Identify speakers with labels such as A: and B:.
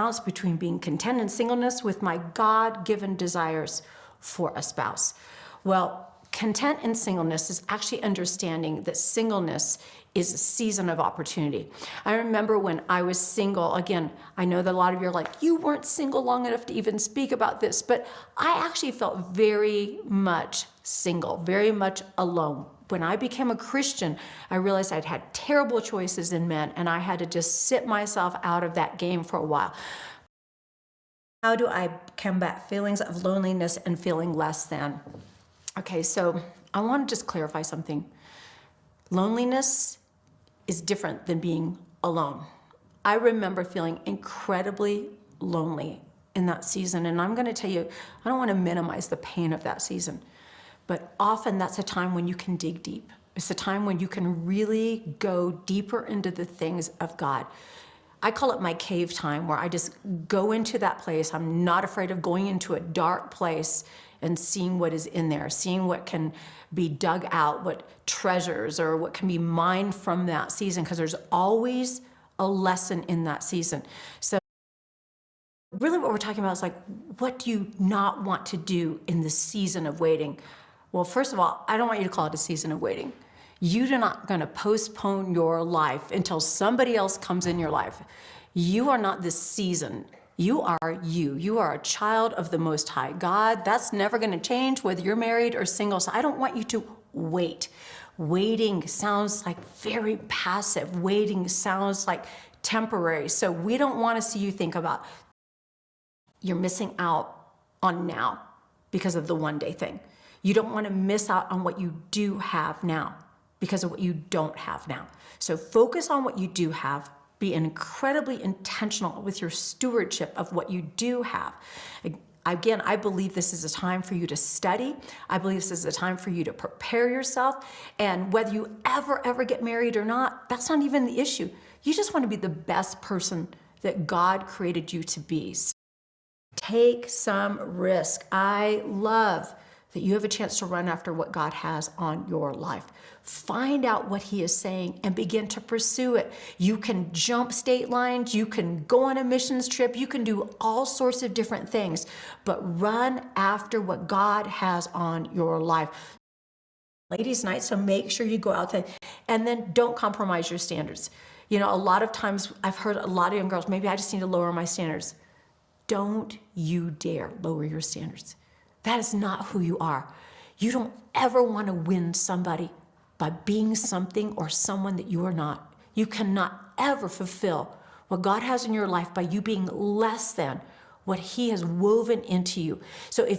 A: balance between being content in singleness with my God-given desires for a spouse. Well, content in singleness is actually understanding that singleness is a season of opportunity. I remember when I was single, again, I know that a lot of you are like, you weren't single long enough to even speak about this, but I actually felt very much single, very much alone. When I became a Christian, I realized I'd had terrible choices in men, and I had to just sit myself out of that game for a while. How do I combat feelings of loneliness and feeling less than? Okay, so I want to just clarify something. Loneliness is different than being alone. I remember feeling incredibly lonely in that season, and I'm going to tell you, I don't want to minimize the pain of that season, but often that's a time when you can dig deep. It's a time when you can really go deeper into the things of God. I call it my cave time, where I just go into that place. I'm not afraid of going into a dark place and seeing what is in there, seeing what can be dug out, what treasures or what can be mined from that season, because there's always a lesson in that season. So really what we're talking about is like, what do you not want to do in the season of waiting? Well, first of all, I don't want you to call it a season of waiting. You're not going to postpone your life until somebody else comes in your life. You are not this season. You are you. You are a child of the Most High God. That's never going to change whether you're married or single. So I don't want you to wait. Waiting sounds like very passive. Waiting sounds like temporary. So we don't want to see you think about you're missing out on now because of the one-day thing. You don't want to miss out on what you do have now because of what you don't have now. So focus on what you do have. Be incredibly intentional with your stewardship of what you do have. Again, I believe this is a time for you to study. I believe this is a time for you to prepare yourself. And whether you ever get married or not, that's not even the issue. You just want to be the best person that God created you to be. So take some risk. I love that you have a chance to run after what God has on your life. Find out what He is saying and begin to pursue it. You can jump state lines, you can go on a missions trip, you can do all sorts of different things, but run after what God has on your life. Ladies' night, so make sure you go out there, and then don't compromise your standards. You know, a lot of times I've heard a lot of young girls, maybe I just need to lower my standards. Don't you dare lower your standards. That is not who you are. You don't ever want to win somebody by being something or someone that you are not. You cannot ever fulfill what God has in your life by you being less than what He has woven into you. So if